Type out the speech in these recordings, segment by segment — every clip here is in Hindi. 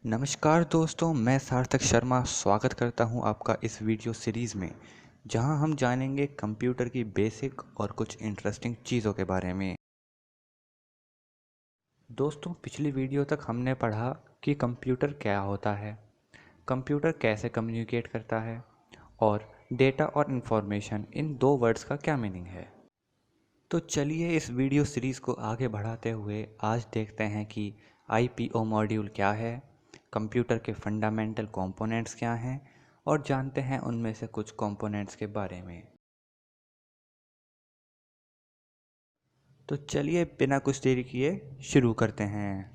नमस्कार दोस्तों, मैं सार्थक शर्मा स्वागत करता हूं आपका इस वीडियो सीरीज़ में, जहां हम जानेंगे कंप्यूटर की बेसिक और कुछ इंटरेस्टिंग चीज़ों के बारे में। दोस्तों, पिछली वीडियो तक हमने पढ़ा कि कंप्यूटर क्या होता है, कंप्यूटर कैसे कम्युनिकेट करता है और डेटा और इन्फॉर्मेशन, इन दो वर्ड्स का क्या मीनिंग है। तो चलिए इस वीडियो सीरीज़ को आगे बढ़ाते हुए आज देखते हैं कि आईपीओ मॉड्यूल क्या है, कंप्यूटर के फंडामेंटल कंपोनेंट्स क्या हैं और जानते हैं उनमें से कुछ कंपोनेंट्स के बारे में। तो चलिए बिना कुछ देरी किए शुरू करते हैं।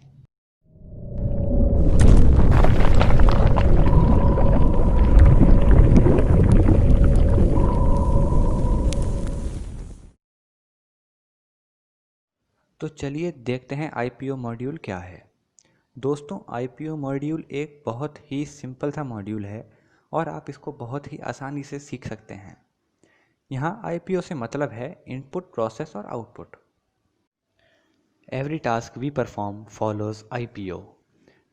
तो चलिए देखते हैं आईपीओ मॉड्यूल क्या है। दोस्तों, आईपीओ मॉड्यूल एक बहुत ही सिंपल सा मॉड्यूल है और आप इसको बहुत ही आसानी से सीख सकते हैं। यहाँ आईपीओ से मतलब है इनपुट, प्रोसेस और output. Every task we perform follows IPO,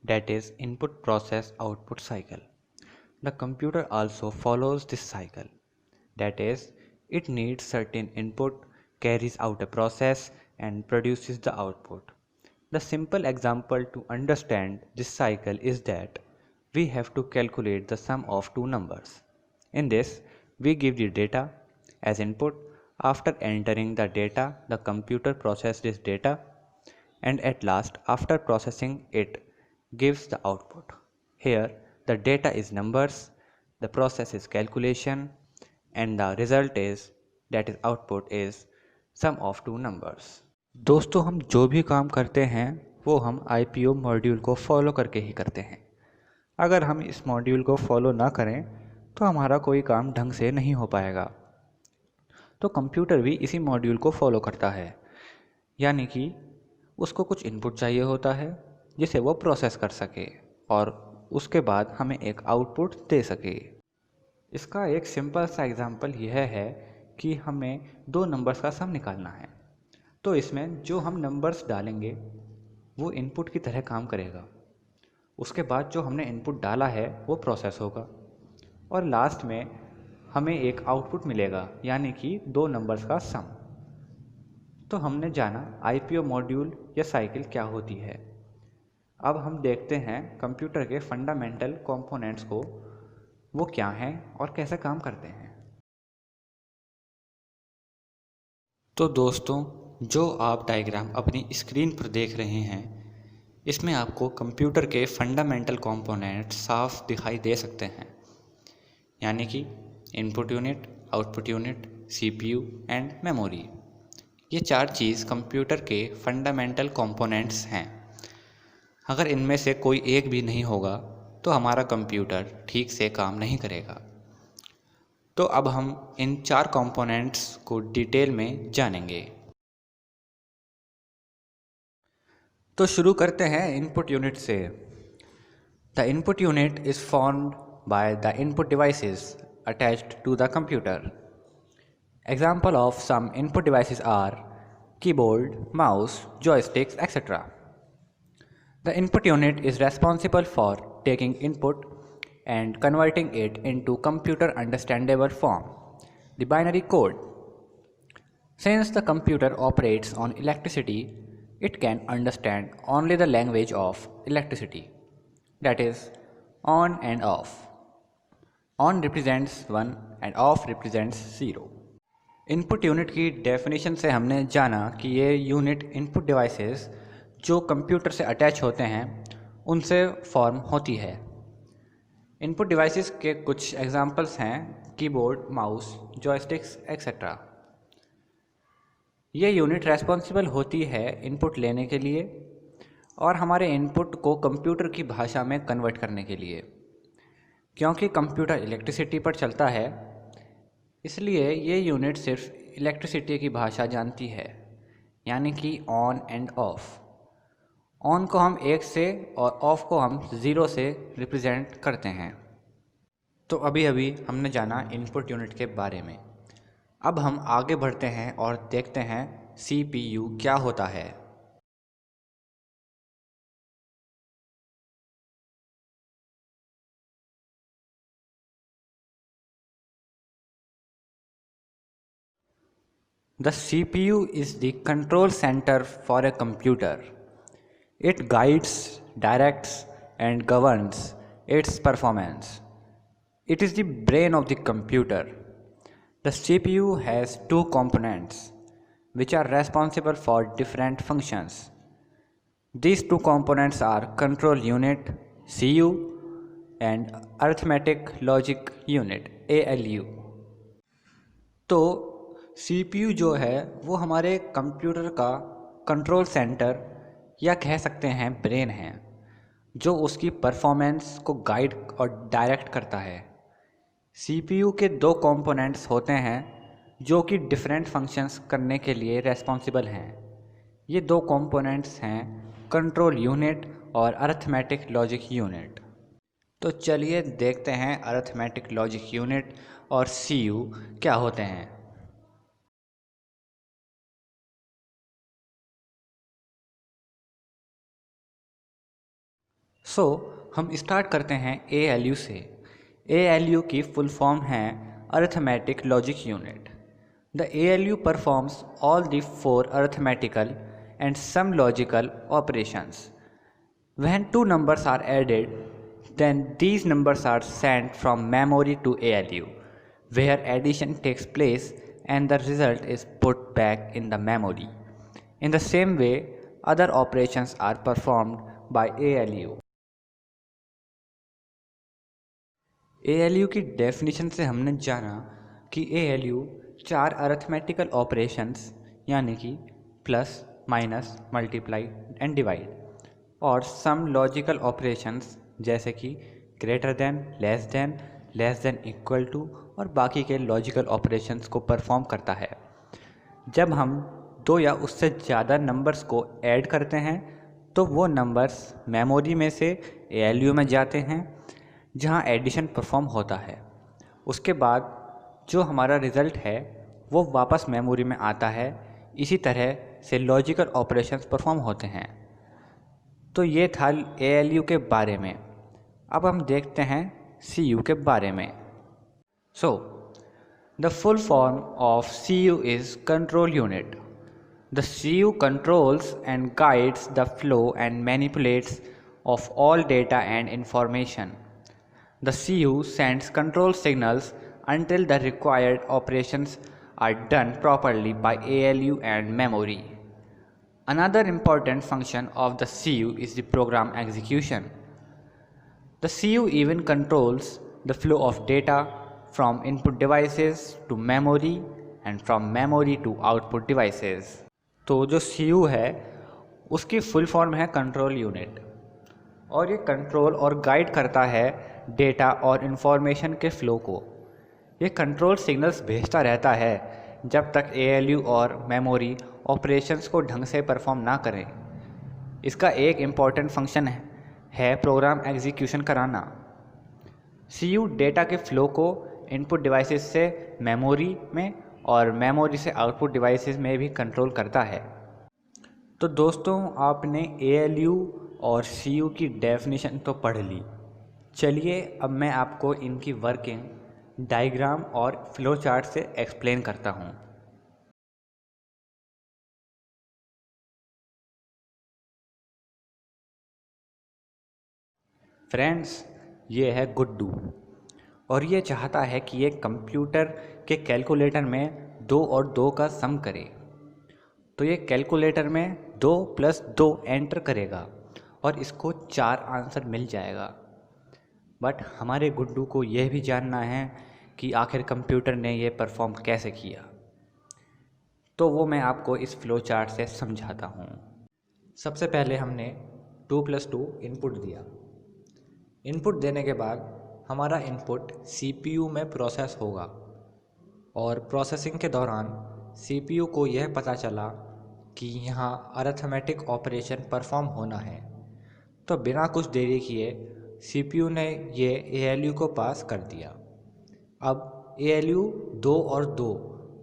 that is input process output cycle. The computer also follows this cycle, that is it needs certain input, carries out a process and produces the output. The simple example to understand this cycle is that we have to calculate the sum of two numbers. In this, we give the data as input. After entering the data, the computer processes this data and at last, after processing it, gives the output. Here, the data is numbers, the process is calculation, and the result is, that is output is sum of two numbers. दोस्तों, हम जो भी काम करते हैं वो हम आईपीओ मॉड्यूल को फॉलो करके ही करते हैं। अगर हम इस मॉड्यूल को फॉलो ना करें तो हमारा कोई काम ढंग से नहीं हो पाएगा। तो कंप्यूटर भी इसी मॉड्यूल को फॉलो करता है, यानी कि उसको कुछ इनपुट चाहिए होता है जिसे वो प्रोसेस कर सके और उसके बाद हमें एक आउटपुट दे सके। इसका एक सिंपल सा एग्जांपल यह है कि हमें दो नंबर्स का सम निकालना है। तो इसमें जो हम नंबर्स डालेंगे वो इनपुट की तरह काम करेगा। उसके बाद जो हमने इनपुट डाला है वो प्रोसेस होगा और लास्ट में हमें एक आउटपुट मिलेगा, यानी कि दो नंबर्स का सम। तो हमने जाना आईपीओ मॉड्यूल या साइकिल क्या होती है। अब हम देखते हैं कंप्यूटर के फंडामेंटल कंपोनेंट्स को, वो क्या हैं और कैसे काम करते हैं। तो दोस्तों, जो आप डायग्राम अपनी स्क्रीन पर देख रहे हैं, इसमें आपको कंप्यूटर के फंडामेंटल कंपोनेंट्स साफ दिखाई दे सकते हैं, यानी कि input unit, output unit, CPU and memory. ये चार चीज़ कंप्यूटर के फंडामेंटल कंपोनेंट्स हैं। अगर इनमें से कोई एक भी नहीं होगा तो हमारा कंप्यूटर ठीक से काम नहीं करेगा। तो अब हम इन चार कंपोनेंट्स को डिटेल में जानेंगे। तो शुरू करते हैं इनपुट यूनिट से। The input unit is formed by the input devices attached to the computer. Example of some input devices are keyboard, mouse, joysticks, etc. The input unit is responsible for taking input and converting it into computer understandable form, the binary code. Since the computer operates on electricity, it can understand only the language of electricity, that is, on and off. On represents 1 and off represents 0. Input unit की डेफिनेशन से हमने जाना कि ये यूनिट इनपुट डिवाइसेस जो कंप्यूटर से अटैच होते हैं उनसे फॉर्म होती है। इनपुट डिवाइसेस के कुछ एग्जांपल्स हैं कीबोर्ड, माउस, जॉयस्टिक्स एक्सेट्रा। ये यूनिट रेस्पॉन्सिबल होती है इनपुट लेने के लिए और हमारे इनपुट को कंप्यूटर की भाषा में कन्वर्ट करने के लिए। क्योंकि कंप्यूटर इलेक्ट्रिसिटी पर चलता है, इसलिए ये यूनिट सिर्फ इलेक्ट्रिसिटी की भाषा जानती है, यानी कि ऑन एंड ऑफ। ऑन को हम 1 से और ऑफ को हम 0 से रिप्रेजेंट करते हैं। तो अभी अभी हमने जाना इनपुट यूनिट के बारे में। अब हम आगे बढ़ते हैं और देखते हैं सीपीयू क्या होता है। The CPU is the control center for a computer. It guides, directs, and governs its performance. It is the brain of the computer. The CPU has two components which are responsible for different functions. These two components are control unit (CU) and arithmetic logic unit (ALU). तो CPU जो है वो हमारे कंप्यूटर का कंट्रोल सेंटर या कह सकते हैं ब्रेन है, जो उसकी परफॉर्मेंस को गाइड और डायरेक्ट करता है। CPU के दो कंपोनेंट्स होते हैं जो कि डिफरेंट फंक्शंस करने के लिए रेस्पॉन्सिबल हैं। ये दो कंपोनेंट्स हैं कंट्रोल यूनिट और अरिथमेटिक लॉजिक यूनिट। तो चलिए देखते हैं अरिथमेटिक लॉजिक यूनिट और CPU क्या होते हैं। हम स्टार्ट करते हैं ALU से। ALU की फुल फॉर्म है arithmetic logic unit. The ALU performs all the 4 arithmetical and some logical operations. When two numbers are added, then these numbers are sent from memory to ALU, where addition takes place and the result is put back in the memory. In the same way, other operations are performed by ALU. ALU की डेफिनेशन से हमने जाना कि ALU 4 अरिथमेटिकल ऑपरेशंस यानी कि plus, minus, multiply and divide और सम लॉजिकल ऑपरेशंस जैसे कि greater than, less than equal to और बाकी के लॉजिकल ऑपरेशंस को परफॉर्म करता है। जब हम दो या उससे ज़्यादा नंबर्स को ऐड करते हैं तो वो नंबर्स मेमोरी में से ALU में जाते हैं जहाँ एडिशन परफॉर्म होता है। उसके बाद जो हमारा रिज़ल्ट है वो वापस मेमोरी में आता है। इसी तरह से लॉजिकल ऑपरेशंस परफॉर्म होते हैं। तो ये था ALU के बारे में। अब हम देखते हैं CU के बारे में। The full form of CU is control unit. The CU controls and guides the flow and manipulates of all data and information. The CU sends control signals until the required operations are done properly by ALU and memory. Another important function of the CU is the program execution. The CU even controls the flow of data from input devices to memory and from memory to output devices. तो जो CU है उसकी फुल फॉर्म है कंट्रोल यूनिट और ये कंट्रोल और गाइड करता है डेटा और इन्फॉर्मेशन के फ़्लो को। ये कंट्रोल सिग्नल्स भेजता रहता है जब तक ALU और मेमोरी ऑपरेशंस को ढंग से परफॉर्म ना करें। इसका एक इम्पॉर्टेंट फंक्शन है प्रोग्राम एग्जीक्यूशन कराना। CU डेटा के फ़्लो को इनपुट डिवाइसेस से मेमोरी में और मेमोरी से आउटपुट डिवाइसेस में भी कंट्रोल करता है। तो दोस्तों आपने ALU और CU की डेफिनेशन तो पढ़ ली। चलिए अब मैं आपको इनकी वर्किंग डायग्राम और फ्लो चार्ट से एक्सप्लेन करता हूँ। फ्रेंड्स, ये है गुड्डू और ये चाहता है कि ये कंप्यूटर के कैलकुलेटर में 2 और 2 का सम करे। तो ये कैलकुलेटर में 2 + 2 एंटर करेगा और इसको 4 आंसर मिल जाएगा। बट हमारे गुड्डू को यह भी जानना है कि आखिर कंप्यूटर ने ये परफॉर्म कैसे किया। तो वो मैं आपको इस फ्लो चार्ट से समझाता हूँ। सबसे पहले हमने 2 + 2 इनपुट दिया। इनपुट देने के बाद हमारा इनपुट CPU में प्रोसेस होगा और प्रोसेसिंग के दौरान CPU को यह पता चला कि यहाँ अरिथमेटिक ऑपरेशन परफॉर्म होना है। तो बिना कुछ देरी किए CPU ने ये ALU को पास कर दिया। अब ALU 2 और 2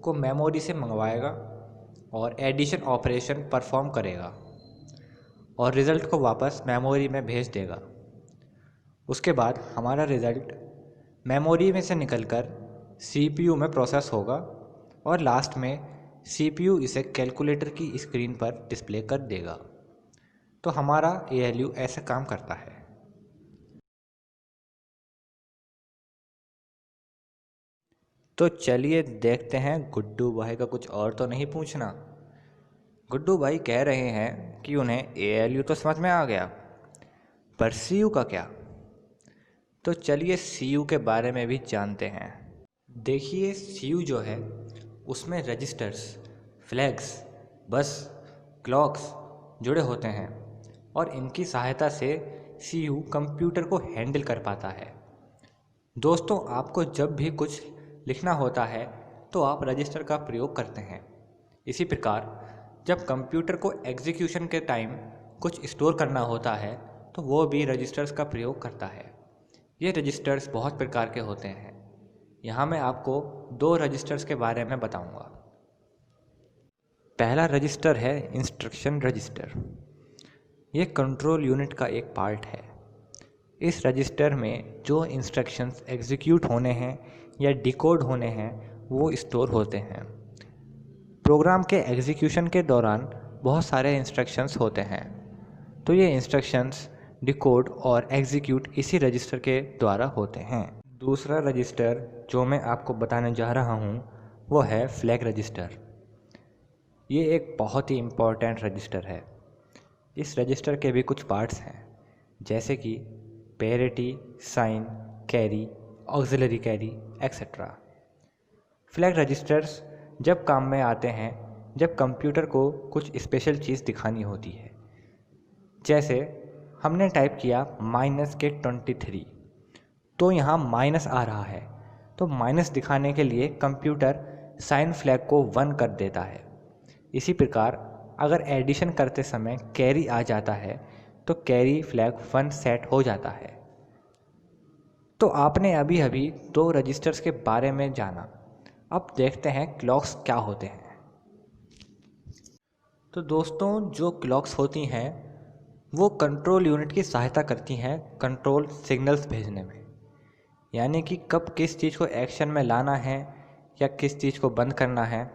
को मेमोरी से मंगवाएगा और एडिशन ऑपरेशन परफॉर्म करेगा और रिज़ल्ट को वापस मेमोरी में भेज देगा। उसके बाद हमारा रिज़ल्ट मेमोरी में से निकलकर CPU में प्रोसेस होगा और लास्ट में CPU इसे कैलकुलेटर की स्क्रीन पर डिस्प्ले कर देगा। तो हमारा ALU ऐसा काम करता है। तो चलिए देखते हैं गुड्डू भाई का कुछ और तो नहीं पूछना। गुड्डू भाई कह रहे हैं कि उन्हें ALU तो समझ में आ गया, पर CU का क्या? तो चलिए CU के बारे में भी जानते हैं। देखिए CU जो है उसमें रजिस्टर्स, फ्लैग्स, बस, क्लॉक्स जुड़े होते हैं और इनकी सहायता से CU कंप्यूटर को हैंडल कर पाता है। दोस्तों, आपको जब भी कुछ लिखना होता है तो आप रजिस्टर का प्रयोग करते हैं। इसी प्रकार जब कंप्यूटर को एग्जीक्यूशन के टाइम कुछ स्टोर करना होता है तो वो भी रजिस्टर्स का प्रयोग करता है। ये रजिस्टर्स बहुत प्रकार के होते हैं। यहाँ मैं आपको 2 रजिस्टर्स के बारे में बताऊँगा। पहला रजिस्टर है इंस्ट्रक्शन रजिस्टर। ये कंट्रोल यूनिट का एक पार्ट है। इस रजिस्टर में जो इंस्ट्रक्शंस एग्जीक्यूट होने हैं या डिकोड होने हैं वो स्टोर होते हैं। प्रोग्राम के एग्जीक्यूशन के दौरान बहुत सारे इंस्ट्रक्शंस होते हैं, तो ये इंस्ट्रक्शंस डिकोड और एग्जीक्यूट इसी रजिस्टर के द्वारा होते हैं। दूसरा रजिस्टर जो मैं आपको बताने जा रहा हूँ वो है फ्लैग रजिस्टर। ये एक बहुत ही इम्पोर्टेंट रजिस्टर है। इस रजिस्टर के भी कुछ पार्ट्स हैं, जैसे कि parity, sign, carry, auxiliary carry etcetera. Flag registers जब काम में आते हैं जब कंप्यूटर को कुछ स्पेशल चीज़ दिखानी होती है। जैसे हमने टाइप किया -23 तो यहाँ माइनस आ रहा है, तो माइनस दिखाने के लिए कंप्यूटर साइन फ्लैग को 1 कर देता है। इसी प्रकार अगर एडिशन करते समय कैरी आ जाता है तो कैरी फ्लैग 1 सेट हो जाता है। तो आपने अभी अभी 2 रजिस्टर्स के बारे में जाना। अब देखते हैं क्लॉक्स क्या होते हैं। तो दोस्तों, जो क्लॉक्स होती हैं वो कंट्रोल यूनिट की सहायता करती हैं कंट्रोल सिग्नल्स भेजने में। यानी कि कब किस चीज़ को एक्शन में लाना है या किस चीज़ को बंद करना है,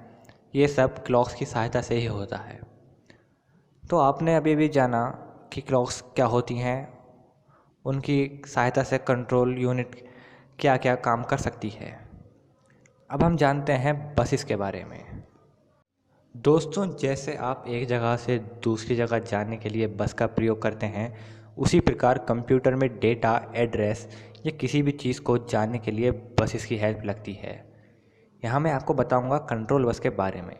ये सब क्लॉक्स की सहायता से ही होता है। तो आपने अभी भी जाना कि क्लॉक्स क्या होती हैं, उनकी सहायता से कंट्रोल यूनिट क्या क्या काम कर सकती है। अब हम जानते हैं बसेस के बारे में। दोस्तों, जैसे आप एक जगह से दूसरी जगह जाने के लिए बस का प्रयोग करते हैं, उसी प्रकार कंप्यूटर में डेटा, एड्रेस या किसी भी चीज़ को जानने के लिए बसेस की हेल्प लगती है। यहाँ मैं आपको बताऊँगा कंट्रोल बस के बारे में।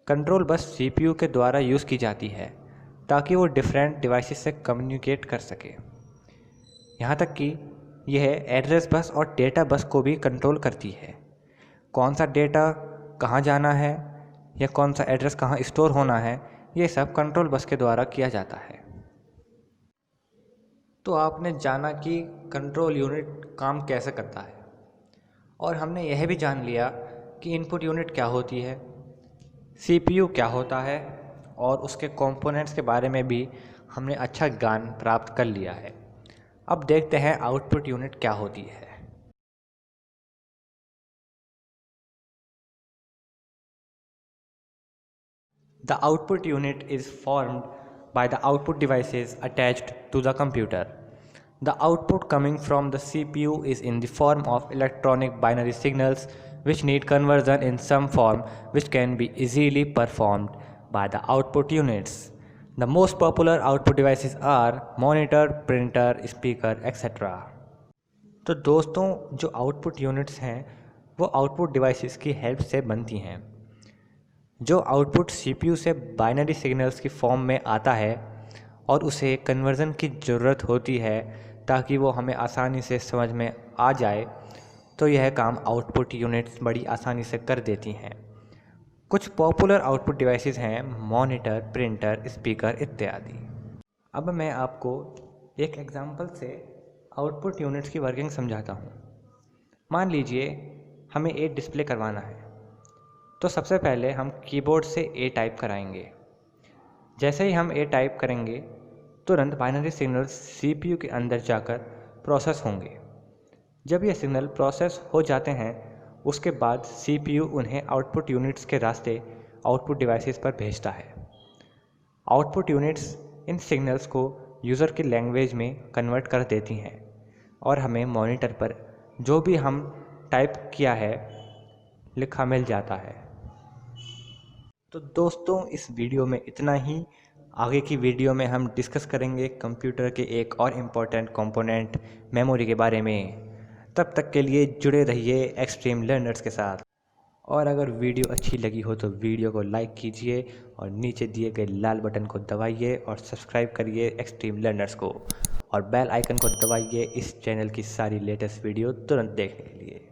कंट्रोल बस CPU के द्वारा यूज़ की जाती है ताकि वो डिफरेंट डिवाइसेस से कम्युनिकेट कर सके। यहाँ तक कि यह एड्रेस बस और डेटा बस को भी कंट्रोल करती है। कौन सा डेटा कहाँ जाना है या कौन सा एड्रेस कहाँ स्टोर होना है, ये सब कंट्रोल बस के द्वारा किया जाता है। तो आपने जाना कि कंट्रोल यूनिट काम कैसे करता है, और हमने यह भी जान लिया कि इनपुट यूनिट क्या होती है, CPU क्या होता है, और उसके कंपोनेंट्स के बारे में भी हमने अच्छा ज्ञान प्राप्त कर लिया है। अब देखते हैं आउटपुट यूनिट क्या होती है। The output unit is formed by the output devices attached to the computer. The output coming from the CPU is in the form of electronic binary signals which need conversion in some form, which can be easily performed by the output units. The most popular output devices are monitor, printer, speaker, etc. तो दोस्तों, जो आउटपुट यूनिट्स हैं वो आउटपुट डिवाइसेस की हेल्प से बनती हैं। जो आउटपुट CPU से बाइनरी सिग्नल्स की फॉर्म में आता है और उसे कन्वर्ज़न की ज़रूरत होती है ताकि वो हमें आसानी से समझ में आ जाए, तो यह काम आउटपुट यूनिट्स बड़ी आसानी से कर देती हैं। कुछ पॉपुलर आउटपुट डिवाइसेस हैं मॉनिटर, प्रिंटर, स्पीकर इत्यादि। अब मैं आपको एक एग्जांपल से आउटपुट यूनिट्स की वर्किंग समझाता हूँ। मान लीजिए हमें A डिस्प्ले करवाना है, तो सबसे पहले हम कीबोर्ड से A टाइप कराएंगे। जैसे ही हम A टाइप करेंगे तुरंत बाइनरी सिग्नल्स CPU के अंदर जाकर प्रोसेस होंगे। जब ये सिग्नल प्रोसेस हो जाते हैं उसके बाद CPU उन्हें आउटपुट यूनिट्स के रास्ते आउटपुट डिवाइसेस पर भेजता है। आउटपुट यूनिट्स इन सिग्नल्स को यूज़र की लैंग्वेज में कन्वर्ट कर देती हैं और हमें मॉनिटर पर जो भी हम टाइप किया है लिखा मिल जाता है। तो दोस्तों, इस वीडियो में इतना ही। आगे की वीडियो में हम डिस्कस करेंगे कंप्यूटर के एक और इम्पोर्टेंट कंपोनेंट मेमोरी के बारे में। तब तक के लिए जुड़े रहिए एक्सट्रीम लर्नर्स के साथ। और अगर वीडियो अच्छी लगी हो तो वीडियो को लाइक कीजिए और नीचे दिए गए लाल बटन को दबाइए और सब्सक्राइब करिए एक्सट्रीम लर्नर्स को, और बेल आइकन को दबाइए इस चैनल की सारी लेटेस्ट वीडियो तुरंत देखने के लिए।